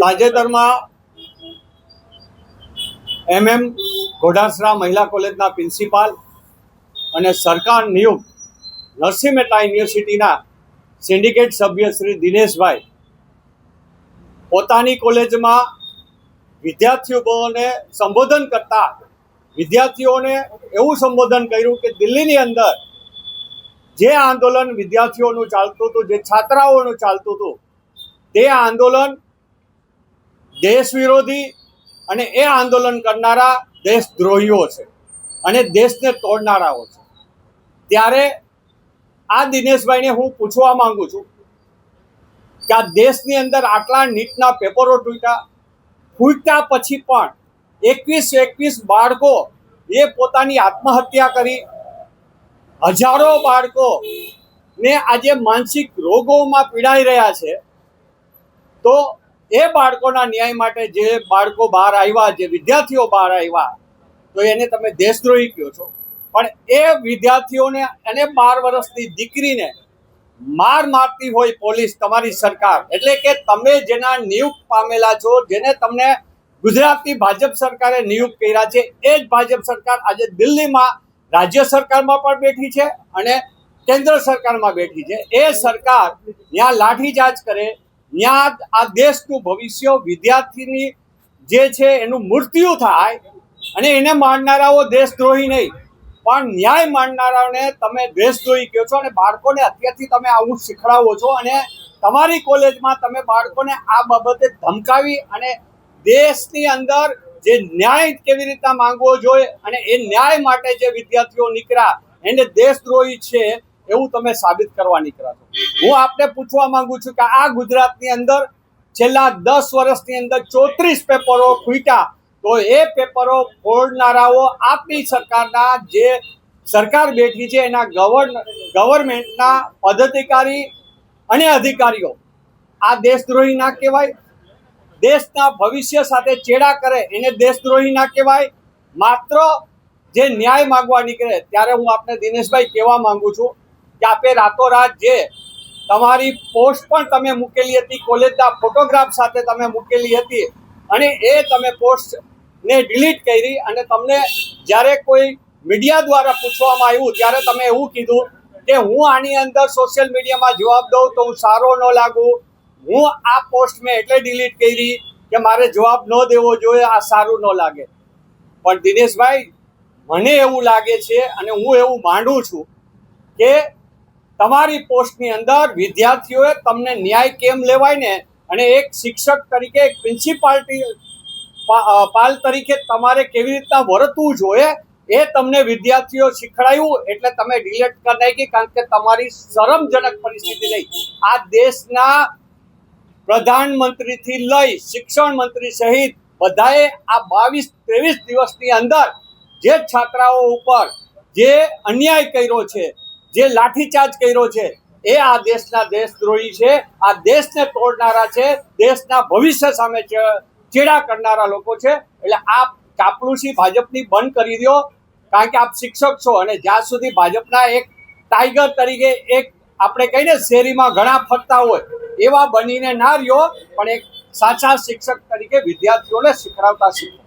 તાજેતરમાં ઘોડાસરા મહિલા કોલેજના પ્રિન્સિપાલ અને સરકાર નિયુક્ત નરસિંહ મહેતા યુનિવર્સિટીના સિન્ડિકેટ સભ્ય શ્રી દિનેશભાઈ પોતાની કોલેજમાં વિદ્યાર્થીઓને સંબોધન કરતા વિદ્યાર્થીઓને એવું સંબોધન કર્યું કે દિલ્હીની અંદર જે આંદોલન વિદ્યાર્થીઓનું ચાલતું હતું, જે છાત્રાઓનું ચાલતું હતું, તે આંદોલન દેશ વિરોધી અને એ આંદોલન કરનારા દેશદ્રોહીઓ છે અને દેશને તોડનારાઓ છે। ત્યારે આ દિનેશભાઈને હું પૂછવા માંગુ છું કે આ દેશની અંદર આટલા નીટના પેપરો ફૂટ્યા પછી પણ 21 બાળકો એ પોતાની આત્મહત્યા કરી, હજારો બાળકો ને આજે માનસિક રોગોમાં પીડાઈ રહ્યા છે। તો એ બાળકોના ન્યાય માટે જે બાળકો બહાર આવ્યા, જે વિદ્યાર્થીઓ બહાર આવ્યા, તો એને તમે દેશદ્રોહી કહો છો। પણ એ વિદ્યાર્થીઓને અને 12 વર્ષની દીકરીને મારતી હોય પોલીસ, તમારી સરકાર, એટલે કે તમે જેના નિયુક્ત પામેલા છો, જેને તમને ગુજરાતની ભાજપ સરકારે નિયુક્ત કર્યા છે, એ જ ભાજપ સરકાર આજે દિલ્હીમાં રાજ્ય સરકારમાં પણ બેઠી છે અને કેન્દ્ર સરકારમાં બેઠી છે। એ સરકાર ત્યાં લાઠીચાર્જ કરે, ત્યાં આ દેશનું ભવિષ્ય વિદ્યાર્થીની જે છે એનું મૃત્યુ થાય અને એને મારનારાઓ દેશદ્રોહી નહીં પણ ન્યાય માનનારાઓને તમે દેશદ્રોહી કહો છો અને બાળકોને અત્યારથી તમે આવું શીખડાવો છો અને તમારી કોલેજમાં તમે બાળકોને આ બાબતે ધમકાવી અને દેશની અંદર જે ન્યાય કેવી રીતના માંગવો જોઈએ અને એ ન્યાય માટે જે વિદ્યાર્થીઓ નીકળ્યા એને દેશદ્રોહી છે એવું તમે સાબિત કરવા નીકળ્યા છો। હું આપને પૂછવા માંગુ છું કે આ ગુજરાતની અંદર છેલ્લા 10 વર્ષની અંદર 34 પેપરો ફૂટ્યા, તો એ પેપરો ફોડનારાઓ આપની સરકારના જે સરકાર બેઠી છે એના ગવર્મેન્ટના પદાધિકારી અને અધિકારીઓ આ દેશદ્રોહી ના કહેવાય? દેશના ભવિષ્ય સાથે ચેડા કરે એને દેશદ્રોહી ના કહેવાય? માત્ર જે ન્યાય માંગવા નીકળે ત્યારે હું આપને દિનેશભાઈ કહેવા માંગુ છું કે આપે રાતોરાત જે તમારી પોસ્ટ પણ તમે મૂકેલી હતી, કોલેજના ફોટોગ્રાફ સાથે તમે મૂકેલી હતી અને એ તમે પોસ્ટને ડિલીટ કરી અને તમને જ્યારે કોઈ મીડિયા દ્વારા પૂછવામાં આવ્યું ત્યારે તમે એવું કીધું કે હું આની અંદર સોશિયલ મીડિયામાં જવાબ દઉં તો હું સારો ન લાગું, હું આ પોસ્ટ મેં એટલે ડિલીટ કરી કે મારે જવાબ ન દેવો જોઈએ, આ સારું ન લાગે। પણ દિનેશભાઈ, મને એવું લાગે છે અને હું એવું માંડું છું કે તમારી પોસ્ટની અંદર વિદ્યાર્થીઓએ તમને ન્યાય કેમ લેવાય ને અને એક શિક્ષક તરીકે, એક પ્રિન્સિપાલ તરીકે તમારે કેવી રીતના વર્તવું જોઈએ એ તમને વિદ્યાર્થીઓ શીખડાયું એટલે તમે ડિલીટ કરી નાખી, કારણ કે તમારી શરમજનક પરિસ્થિતિ નહીં। આ દેશના પ્રધાનમંત્રીથી લઈ શિક્ષણ મંત્રી સહિત બધાએ આ 22-23 દિવસની અંદર જે છાત્રાઓ ઉપર જે અન્યાય કર્યો છે, જે લાઠીચાર્જ કર્યો છે, એ આ દેશના દેશદ્રોહી છે, આ દેશને તોડનારા છે, દેશના ભવિષ્ય સામે ચેડા કરનારા લોકો છે। એટલે આ ચાપલુસી ભાજપની બંધ કરી દો, કારણ કે આપ શિક્ષક છો અને જ્યાં સુધી ભાજપના એક ટાઈગર તરીકે, એક આપણે કહીને શેરીમાં ઘણા ફરતા હોય એવા બનીને ના રહ્યો, પણ એક સાચા શિક્ષક તરીકે વિદ્યાર્થીઓને શીખડાવતા શીખો।